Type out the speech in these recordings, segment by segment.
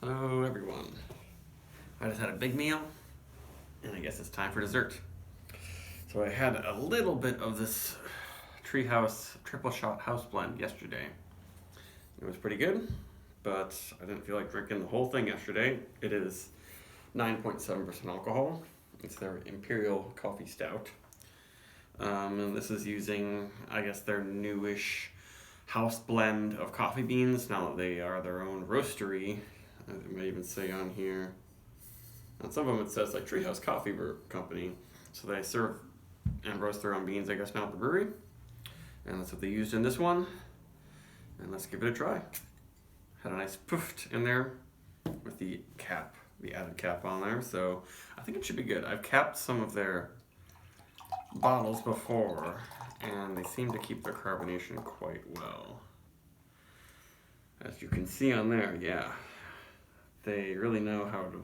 Hello everyone. I just had a big meal and I guess it's time for dessert. So I had a little bit of this Treehouse triple shot house blend yesterday. It was pretty good, but I didn't feel like drinking the whole thing yesterday. It is 9.7% alcohol. It's their Imperial coffee stout. And this is using, I guess, their newish house blend of coffee beans. Now that they are their own roastery, it may even say on here. On some of them it says like Treehouse Coffee Company. So they serve and roast their own beans, I guess, now at the brewery. And that's what they used in this one. And let's give it a try. Had a nice poofed in there with the cap, the added cap on there. So I think it should be good. I've capped some of their bottles before, and they seem to keep their carbonation quite well. As you can see on there, yeah. They really know how to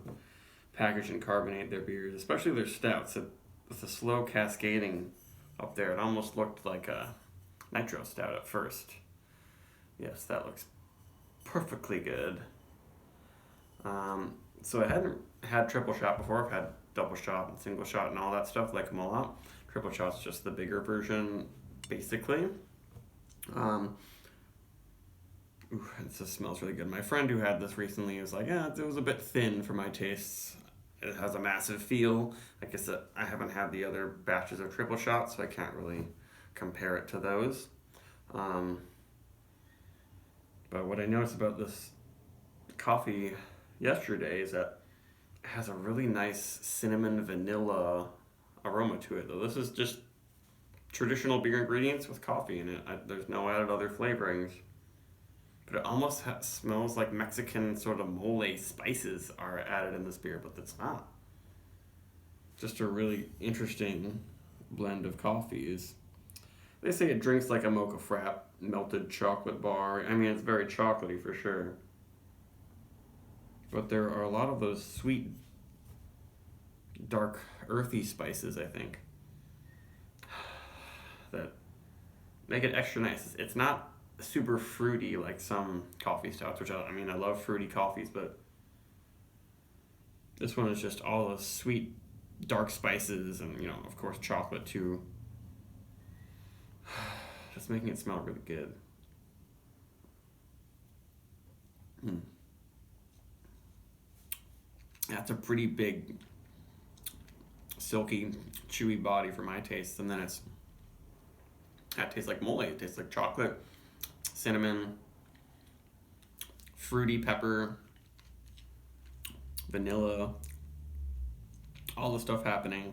package and carbonate their beers, especially their stouts. With the slow cascading up there, it almost looked like a nitro stout at first. Yes, that looks perfectly good. So I hadn't had triple shot before. I've had double shot and single shot and all that stuff, like them a lot. Triple shot's just the bigger version, basically. It just smells really good. My friend who had this recently was like, yeah, it was a bit thin for my tastes. It has a massive feel. Like I said, I haven't had the other batches of triple shot, so I can't really compare it to those. But what I noticed about this coffee yesterday is that it has a really nice cinnamon vanilla aroma to it. Though this is just traditional beer ingredients with coffee in it. There's no added other flavorings. But it almost smells like Mexican sort of mole spices are added in this beer, but it's not. Just a really interesting blend of coffees. They say it drinks like a mocha frap, melted chocolate bar. I mean, it's very chocolatey for sure. But there are a lot of those sweet, dark, earthy spices, I think, that make it extra nice. It's not super fruity like some coffee stouts, which I love fruity coffees, but this one is just all the sweet dark spices and, of course, chocolate too. Just making it smell really good. That's a pretty big, silky, chewy body for my taste, and then that tastes like mole. It tastes like chocolate, cinnamon, fruity pepper, vanilla, all the stuff happening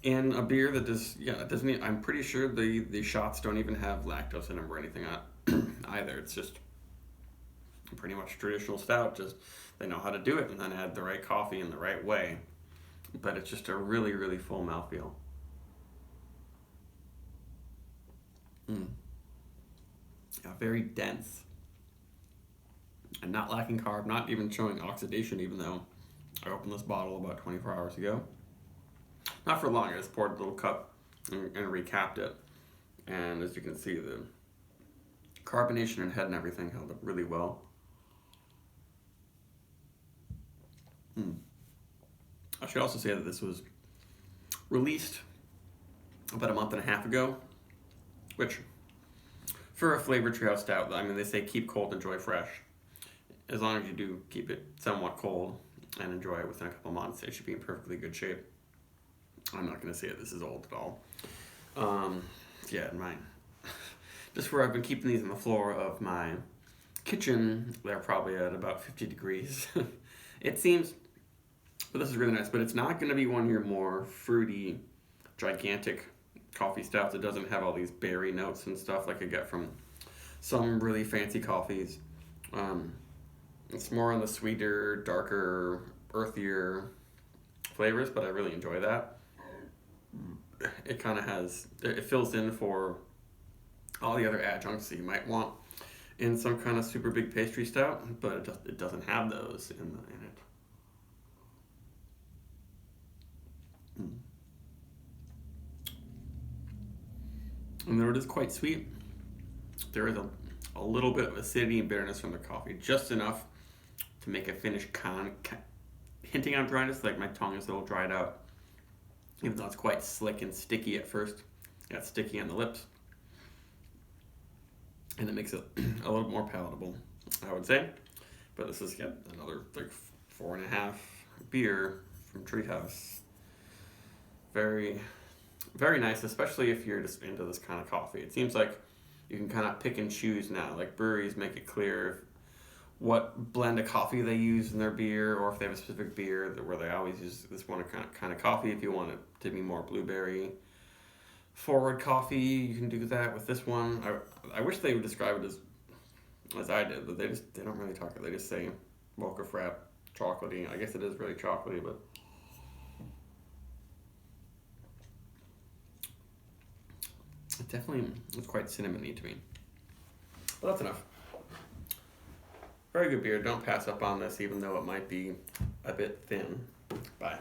in a beer that it doesn't. I'm pretty sure the shots don't even have lactose in them or anything either. It's just pretty much traditional stout. Just they know how to do it and then add the right coffee in the right way. But it's just a really, really full mouthfeel. Very dense and not lacking carb, not even showing oxidation, even though I opened this bottle about 24 hours ago. Not for long, I just poured a little cup and recapped it. And as you can see, the carbonation and head and everything held up really well. I should also say that this was released about a month and a half ago, which for a flavored Treehouse stout, they say keep cold, enjoy fresh. As long as you do keep it somewhat cold and enjoy it within a couple months, it should be in perfectly good shape. I'm not going to say that this is old at all. Mine. Just where I've been keeping these on the floor of my kitchen, they're probably at about 50 degrees. It seems, but this is really nice, but it's not going to be one of your more fruity, gigantic coffee stouts. It doesn't have all these berry notes and stuff like I get from some really fancy coffees. It's more on the sweeter, darker, earthier flavors, but I really enjoy that. It kind of it fills in for all the other adjuncts that you might want in some kind of super big pastry stout, but it doesn't have those in it. And though it is quite sweet, there is a little bit of acidity and bitterness from the coffee, just enough to make a finished hinting on dryness. Like my tongue is a little dried out, even though it's quite slick and sticky at first. Got sticky on the lips, and it makes it a little more palatable, I would say. But this is another like 4.5 beer from Treehouse. Very, very nice, especially if you're just into this kind of coffee. It seems like you can kind of pick and choose now. Like breweries make it clear what blend of coffee they use in their beer, or if they have a specific beer where they always use this one kind of coffee. If you want it to be more blueberry forward coffee, you can do that with this one. I wish they would describe it as I did, but they don't really talk it. They just say mocha frap, chocolatey. I guess it is really chocolatey, but it definitely is quite cinnamony to me. But that's enough. Very good beer. Don't pass up on this, even though it might be a bit thin. Bye.